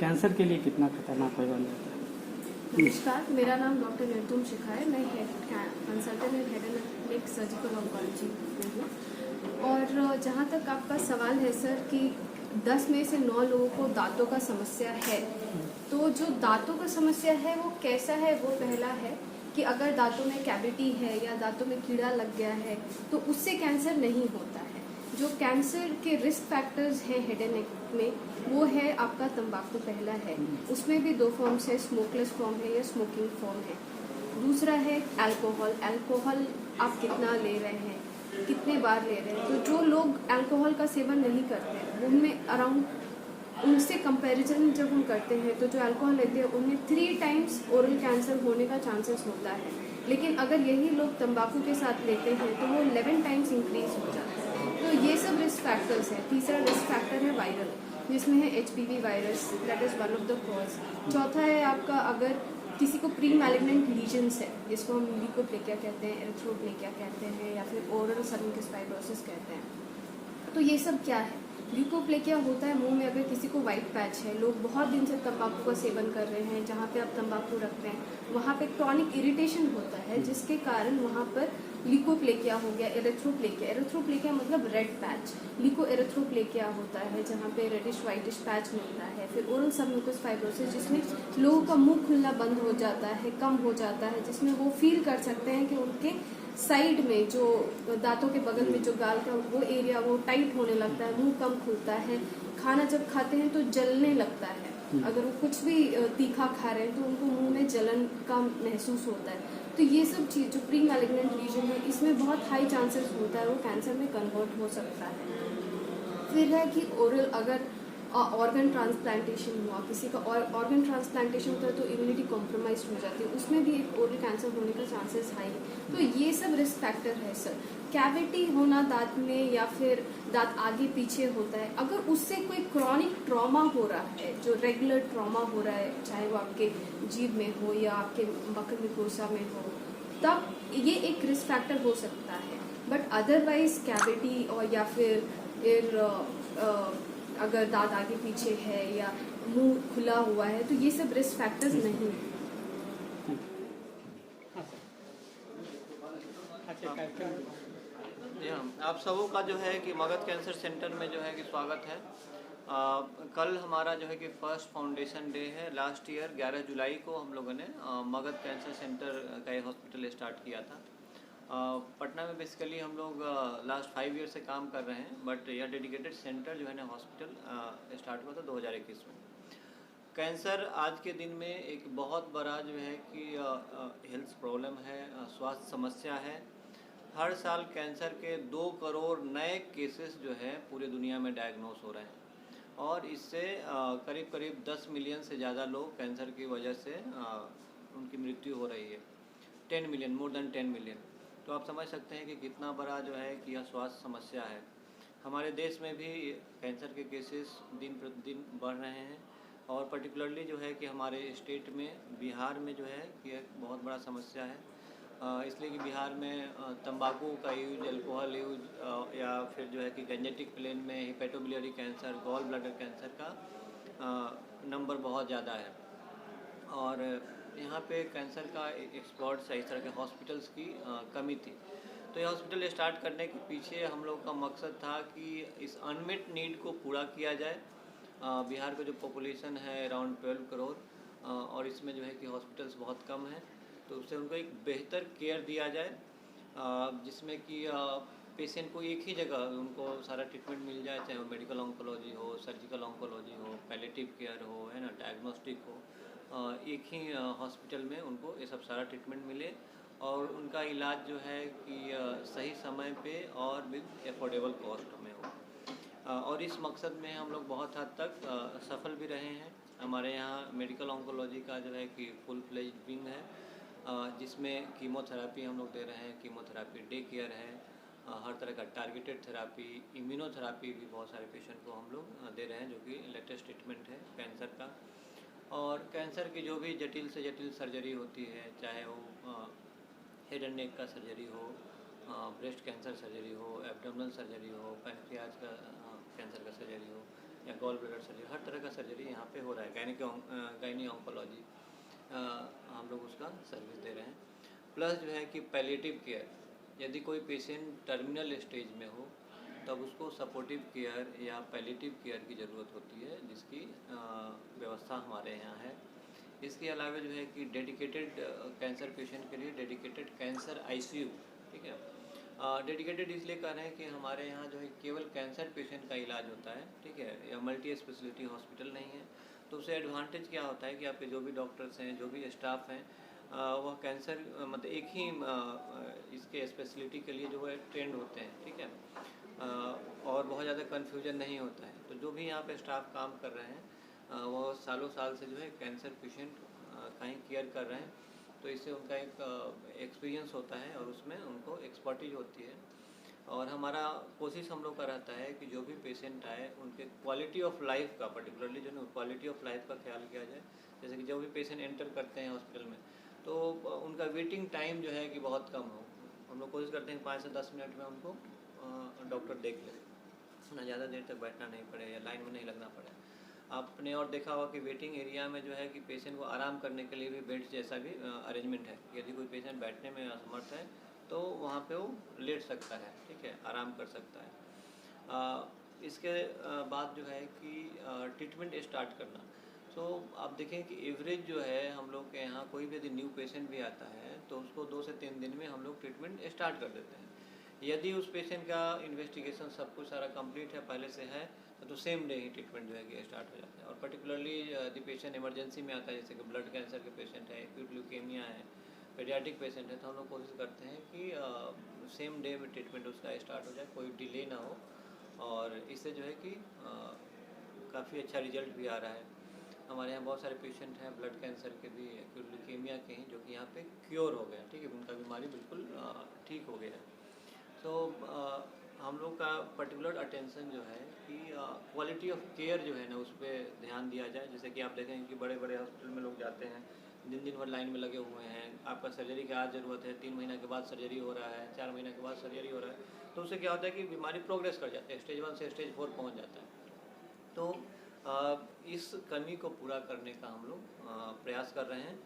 Cancer के लिए कितना खतरनाक बन जाता है? नमस्कार, मेरा नाम डॉक्टर निर्तुम शिखा है। मैं consultant in head and neck surgical oncology में हूँ। और जहाँ तक आपका सवाल है सर कि 10 में से 9 लोगों को दांतों का समस्या है, तो जो दांतों का समस्या है वो कैसा है, वो पहला है कि अगर दांतों में कैविटी है या दांतों में कीड़ा लग गया है तो उससे कैंसर नहीं होता है। जो कैंसर के रिस्क फैक्टर्स हैं हेड एंड नेक में, वो है आपका तंबाकू पहला है। उसमें भी 2 फॉर्म्स है, स्मोकलेस फॉर्म है या स्मोकिंग फॉर्म है। दूसरा है अल्कोहल। अल्कोहल आप कितना ले रहे हैं, कितने बार ले रहे हैं। तो जो लोग अल्कोहल का सेवन नहीं करते हैं उनमें अराउंड, उनसे कंपैरिजन जब हम करते हैं तो जो अल्कोहल लेते हैं उनमें 3 टाइम्स ओरल कैंसर होने का चांसेस होता है। लेकिन अगर यही लोग तंबाकू के साथ लेते हैं तो वो 11 टाइम्स इंक्रीज हो जाता है। तो ये सब रिस्क फैक्टर्स हैं। तीसरा रिस्क फैक्टर है वायरल, जिसमें है HPV virus, that is one of the cause. चौथा है आपका अगर किसी को प्री मैलिग्नेंट लीजन्स है, जिसको हम ल्यूकोप्लेकिया कहते हैं, एरिथ्रोप्लेकिया कहते हैं या फिर ओरल सर्विकस फाइब्रोसिस कहते हैं। तो ये सब क्या है? ल्यूकोप्लेकिया होता है मुंह में अगर किसी को वाइट पैच है, लोग बहुत दिन से तंबाकू का सेवन कर रहे हैं, जहाँ पे आप तंबाकू रखते हैं वहाँ पे क्रॉनिक इरिटेशन होता है, जिसके कारण वहाँ पर ल्यूकोप्लेकिया हो गया। एरिथ्रोप्लेकिया, एरिथ्रोप्लेकिया मतलब रेड पैच, ल्यूको एरिथ्रोप्लेकिया होता है जहाँ पे रेडिश वाइटिश पैच मिलता है। फिर ओरल सबम्यूकस फाइब्रोसिस, जिसमें लोगों का मुंह खुलना बंद हो जाता है, कम हो जाता है, जिसमें वो फील कर सकते हैं कि उनके साइड में जो दांतों के बगल में जो गाल का वो एरिया वो टाइट होने लगता है, मुंह कम खुलता है। खाना जब खाते हैं तो जलने लगता है, अगर वो कुछ भी तीखा खा रहे हैं तो उनको मुंह में जलन का महसूस होता है। तो ये सब चीज़ जो प्री मैलिग्नेंट लीजन है, इसमें बहुत हाई चांसेस होता है वो कैंसर में कन्वर्ट हो सकता है। फिर है कि ओरल अगर ऑर्गन ट्रांसप्लांटेशन हुआ किसी का, और ऑर्गन ट्रांसप्लांटेशन होता है तो इम्यूनिटी कॉम्प्रोमाइज हो जाती है, उसमें भी एक ओरल कैंसर होने का चांसेस हाई। तो ये सब रिस्क फैक्टर है सर। कैविटी होना दांत में या फिर दांत आगे पीछे होता है, अगर उससे कोई क्रॉनिक ट्रॉमा हो रहा है, जो रेगुलर ट्रॉमा हो रहा है, चाहे वो आपके जीभ में हो या आपके मकर मुकोसा में हो, तब ये एक रिस्क फैक्टर हो सकता है। बट अदरवाइज कैविटी और या फिर अगर दांत आगे पीछे है या मुंह खुला हुआ है तो ये सब रिस्क फैक्टर्स नहीं है। आप सबों का जो है कि मगध कैंसर सेंटर में जो है कि स्वागत है। कल हमारा जो है कि फर्स्ट फाउंडेशन डे है। लास्ट ईयर 11 जुलाई को हम लोगों ने मगध कैंसर सेंटर का एक हॉस्पिटल स्टार्ट किया था। पटना में बेसिकली हम लोग लास्ट 5 ईयर से काम कर रहे हैं, बट यह डेडिकेटेड सेंटर जो है ना हॉस्पिटल स्टार्ट हुआ था 2021 में। कैंसर आज के दिन में एक बहुत बड़ा जो है कि हेल्थ प्रॉब्लम है, स्वास्थ्य समस्या है। हर साल कैंसर के 2 करोड़ नए केसेस जो है पूरे दुनिया में डायग्नोस हो रहे हैं, और इससे करीब करीब 10 मिलियन से ज़्यादा लोग कैंसर की वजह से उनकी मृत्यु हो रही है। 10 मिलियन, मोर देन 10 मिलियन। तो आप समझ सकते हैं कि कितना बड़ा जो है कि यह स्वास्थ्य समस्या है। हमारे देश में भी कैंसर के केसेस दिन प्रतिदिन बढ़ रहे हैं, और पर्टिकुलरली जो है कि हमारे स्टेट में, बिहार में जो है कि एक बहुत बड़ा समस्या है। इसलिए कि बिहार में तंबाकू का यूज, अल्कोहल यूज या फिर जो है कि जेनेटिक प्लेन में hepatobiliary cancer, gall bladder cancer का नंबर बहुत ज़्यादा है। और यहाँ पे कैंसर का एक्सपर्ट्स इस तरह के हॉस्पिटल्स की कमी थी। तो ये हॉस्पिटल स्टार्ट करने के पीछे हम लोग का मकसद था कि इस अनमेट नीड को पूरा किया जाए। बिहार का जो पॉपुलेशन है अराउंड 12 करोड़, और इसमें जो है कि हॉस्पिटल्स बहुत कम हैं, तो उससे उनको एक बेहतर केयर दिया जाए, जिसमें कि पेशेंट को एक ही जगह उनको सारा ट्रीटमेंट मिल जाए, चाहे वो मेडिकल ऑन्कोलॉजी हो, सर्जिकल ऑन्कोलॉजी हो, पैलेटिव केयर हो, है ना, डायग्नोस्टिक हो, एक ही हॉस्पिटल में उनको ये सब सारा ट्रीटमेंट मिले, और उनका इलाज जो है कि सही समय पे और विद एफोर्डेबल कॉस्ट में हो। और इस मकसद में हम लोग बहुत हद तक सफल भी रहे हैं। हमारे यहाँ मेडिकल ऑन्कोलॉजी का जो है कि फुल फ्लेज्ड विंग है, जिसमें कीमोथेरापी हम लोग दे रहे हैं, कीमोथेरापी डे केयर है, हर तरह का टारगेटेड थेरापी, इम्यूनोथेरापी भी बहुत सारे पेशेंट को हम लोग दे रहे हैं, जो कि लेटेस्ट ट्रीटमेंट है कैंसर का। और कैंसर की जो भी जटिल से जटिल सर्जरी होती है, चाहे वो हेड एंड नेक का सर्जरी हो, ब्रेस्ट कैंसर सर्जरी हो, एब्डोमिनल सर्जरी हो, पैनक्रियाज का कैंसर का सर्जरी हो, या गॉल ब्लैडर सर्जरी, हर तरह का सर्जरी यहाँ पे हो रहा है। गायनी ऑन्कोलॉजी हम लोग उसका सर्विस दे रहे हैं। प्लस जो है कि पैलिएटिव केयर, यदि कोई पेशेंट टर्मिनल स्टेज में हो तब उसको सपोर्टिव केयर या पैलिएटिव केयर की ज़रूरत होती है, जिसकी व्यवस्था हमारे यहाँ है। इसके अलावा जो है कि डेडिकेटेड कैंसर पेशेंट के लिए डेडिकेटेड कैंसर आईसीयू, ठीक है। डेडिकेटेड इसलिए कर रहे हैं कि हमारे यहाँ जो है केवल कैंसर पेशेंट का इलाज होता है, ठीक है, या मल्टी स्पेशलिटी हॉस्पिटल नहीं है। तो उससे एडवांटेज क्या होता है कि आपके जो भी डॉक्टर्स हैं, जो भी स्टाफ हैं, वह कैंसर मतलब एक ही इसके स्पेशलिटी के लिए जो है ट्रेंड होते हैं, ठीक है। और बहुत ज़्यादा कन्फ्यूजन नहीं होता है। तो जो भी यहाँ पे स्टाफ काम कर रहे हैं वो सालों साल से जो है कैंसर पेशेंट का ही केयर कर रहे हैं। तो इससे उनका एक एक्सपीरियंस होता है और उसमें उनको एक्सपर्टीज होती है। और हमारा कोशिश हम लोग का रहता है कि जो भी पेशेंट आए उनके क्वालिटी ऑफ लाइफ का, पर्टिकुलरली जो है क्वालिटी ऑफ लाइफ का ख्याल किया जाए। जैसे कि जो भी पेशेंट एंटर करते हैं हॉस्पिटल में तो उनका वेटिंग टाइम जो है कि बहुत कम हो। हम लोग कोशिश करते हैं 5 से 10 मिनट में उनको डॉक्टर देख ले, ना ज़्यादा देर तक बैठना नहीं पड़े या लाइन में नहीं लगना पड़े। आपने और देखा होगा कि वेटिंग एरिया में जो है कि पेशेंट को आराम करने के लिए भी बेड जैसा भी अरेंजमेंट है। यदि कोई पेशेंट बैठने में असमर्थ है तो वहाँ पे वो लेट सकता है, ठीक है, आराम कर सकता है। इसके बाद जो है कि ट्रीटमेंट स्टार्ट करना। तो आप देखें कि एवरेज जो है हम लोग के यहाँ कोई भी यदि न्यू पेशेंट भी आता है तो उसको 2 से 3 दिन में हम लोग ट्रीटमेंट स्टार्ट कर देते हैं। यदि उस पेशेंट का इन्वेस्टिगेशन सब कुछ सारा कंप्लीट है, पहले से है, तो सेम डे ही ट्रीटमेंट जो है कि स्टार्ट हो जाता है। और पर्टिकुलरली यदि पेशेंट इमरजेंसी में आता है, जैसे कि ब्लड कैंसर के पेशेंट है, एक्यूट ल्यूकेमिया है, पेडियाट्रिक पेशेंट है, तो हम लोग कोशिश करते हैं कि सेम डे में ट्रीटमेंट उसका स्टार्ट हो जाए, कोई डिले ना हो। और इससे जो है कि काफ़ी अच्छा रिजल्ट भी आ रहा है। हमारे यहाँ बहुत सारे पेशेंट हैं ब्लड कैंसर के भी, एक्यूट ल्यूकेमिया के हैं, जो कि यहाँ पे क्योर हो गए हैं, ठीक है, उनका बीमारी बिल्कुल ठीक हो गया है। तो हम लोग का पर्टिकुलर अटेंशन जो है कि क्वालिटी ऑफ केयर जो है ना उस पर ध्यान दिया जाए। जैसे कि आप देखें कि बड़े बड़े हॉस्पिटल में लोग जाते हैं, दिन भर लाइन में लगे हुए हैं, आपका सर्जरी की आज ज़रूरत है, 3 महीने के बाद सर्जरी हो रहा है, 4 महीने के बाद सर्जरी हो रहा है। तो उससे क्या होता है कि बीमारी प्रोग्रेस कर जाती है, स्टेज 1 से स्टेज 4 पहुँच जाता है। तो इस कमी को पूरा करने का हम लोग प्रयास कर रहे हैं।